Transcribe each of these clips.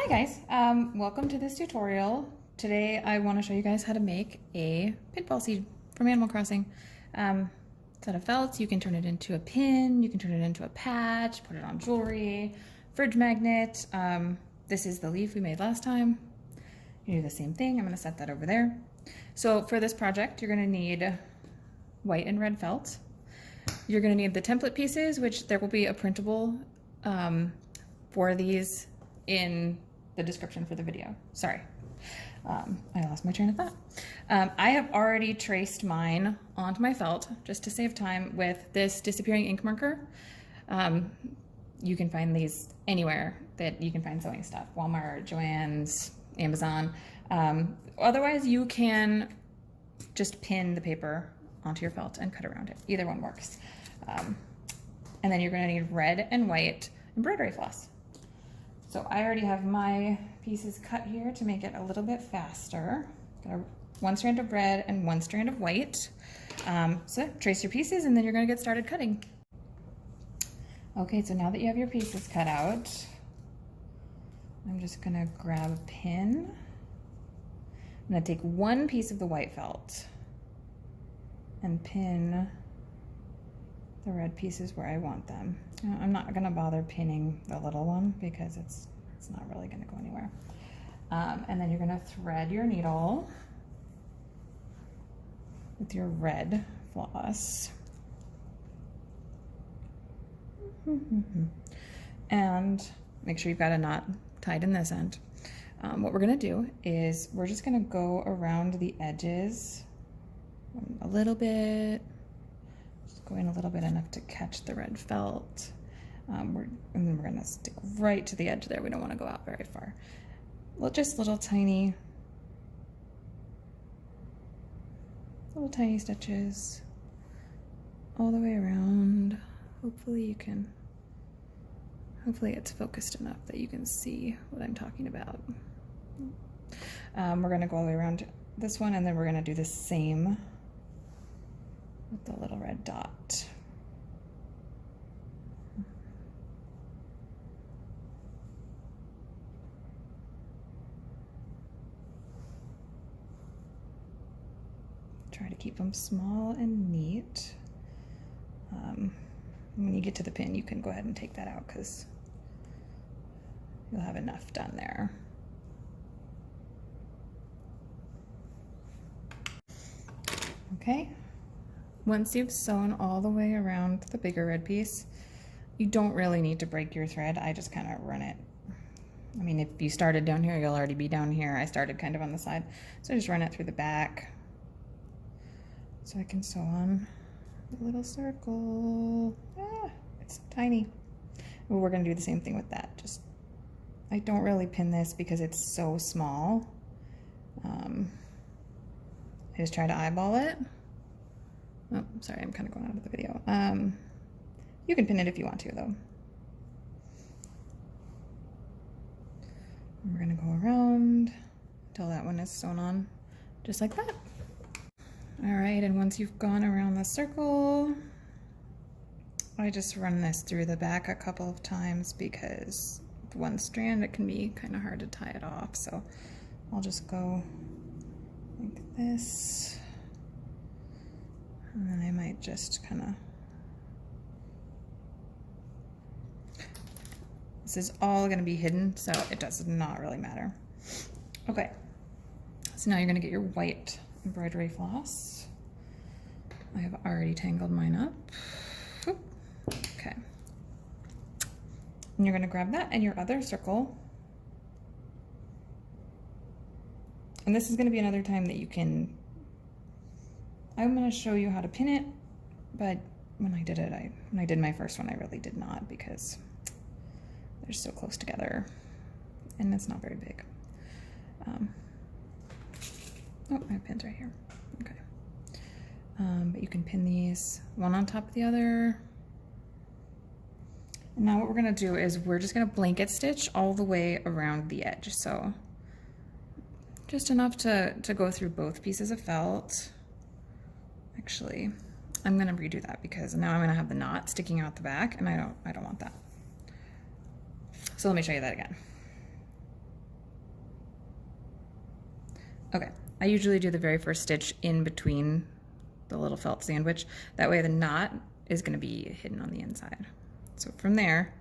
Hi guys, welcome to this tutorial. Today I want to show you guys how to make a pitfall seed from Animal Crossing. It's out of felt. You can turn it into a pin, you can turn it into a patch, put it on jewelry, fridge magnet. This is the leaf we made last time. You do the same thing. I'm going to set that over there. So for this project, you're going to need white and red felt. You're going to need the template pieces, which there will be a printable for these in the description for the video. Sorry, I lost my train of thought. I have already traced mine onto my felt just to save time with this disappearing ink marker. You can find these anywhere that you can find sewing stuff, Walmart, Joann's, Amazon. Otherwise, you can just pin the paper onto your felt and cut around it. Either one works. And then you're going to need red and white embroidery floss. So I already have my pieces cut here to make it a little bit faster. Got one strand of red and one strand of white. So trace your pieces and then you're going to get started cutting. Okay, so now that you have your pieces cut out, I'm just going to grab a pin. I'm going to take one piece of the white felt and pin the red pieces where I want them. I'm not going to bother pinning the little one because it's not really going to go anywhere. And then you're going to thread your needle with your red floss. And make sure you've got a knot tied in this end. What we're going to do is we're just going to go around the edges a little bit. Going a little bit enough to catch the red felt. And then we're gonna stick right to the edge there. We don't wanna go out very far. Well, just little tiny stitches all the way around. Hopefully it's focused enough that you can see what I'm talking about. We're gonna go all the way around this one and then we're gonna do the same with the little red dot. Try to keep them small and neat. When you get to the pin, you can go ahead and take that out because you'll have enough done there. Okay. Once you've sewn all the way around the bigger red piece, you don't really need to break your thread. I just kind of run it. I mean, if you started down here, you'll already be down here. I started kind of on the side. So just run it through the back so I can sew on the little circle. It's so tiny. Well, we're going to do the same thing with that. I don't really pin this because it's so small. I just try to eyeball it. Oh, sorry, I'm kind of going out of the video. You can pin it if you want to, though. And we're gonna go around until that one is sewn on, just like that. All right, and once you've gone around the circle, I just run this through the back a couple of times because with one strand, it can be kind of hard to tie it off. So I'll just go like this. And then I might just kind of, this is all going to be hidden, so it does not really matter. Okay, so now you're going to get your white embroidery floss. I have already tangled mine up. Okay. And you're going to grab that and your other circle. And this is going to be another time that you can, I'm going to show you how to pin it, but when I did my first one, I really did not because they're so close together and it's not very big. Oh, I have pins right here. Okay. But you can pin these one on top of the other. And now what we're going to do is we're just going to blanket stitch all the way around the edge. So just enough to go through both pieces of felt. Actually, I'm gonna redo that because now I'm gonna have the knot sticking out the back and I don't want that. So let me show you that again. Okay, I usually do the very first stitch in between the little felt sandwich. That way the knot is gonna be hidden on the inside. So from there,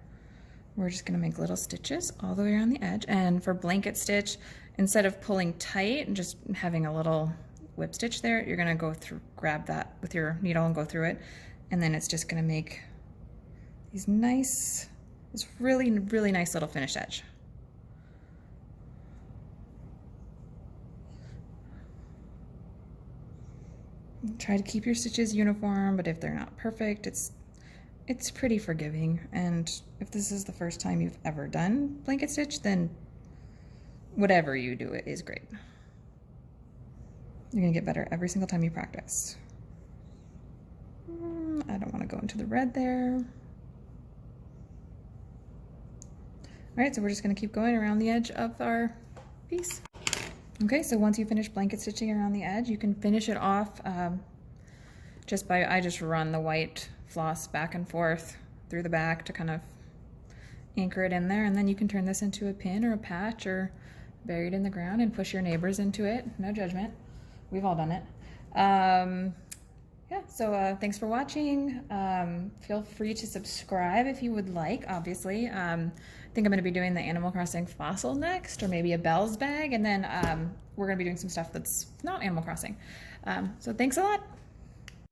we're just gonna make little stitches all the way around the edge. And for blanket stitch, instead of pulling tight and just having a little whip stitch there, you're gonna go through, grab that with your needle and go through it. And then it's just gonna make these nice, this really, really nice little finished edge. Try to keep your stitches uniform, but if they're not perfect, it's pretty forgiving. And if this is the first time you've ever done blanket stitch, then whatever you do, it is great. You're gonna get better every single time you practice. I don't want to go into the red there. All right, so we're just gonna keep going around the edge of our piece. Okay, so once you finish blanket stitching around the edge, you can finish it off just by, I just run the white floss back and forth through the back to kind of anchor it in there, and then you can turn this into a pin or a patch or bury it in the ground and push your neighbors into it. No judgment. We've all done it. Yeah, so thanks for watching. Feel free to subscribe if you would like, obviously. I think I'm gonna be doing the Animal Crossing fossil next, or maybe a Bell's bag, and then we're gonna be doing some stuff that's not Animal Crossing. So thanks a lot.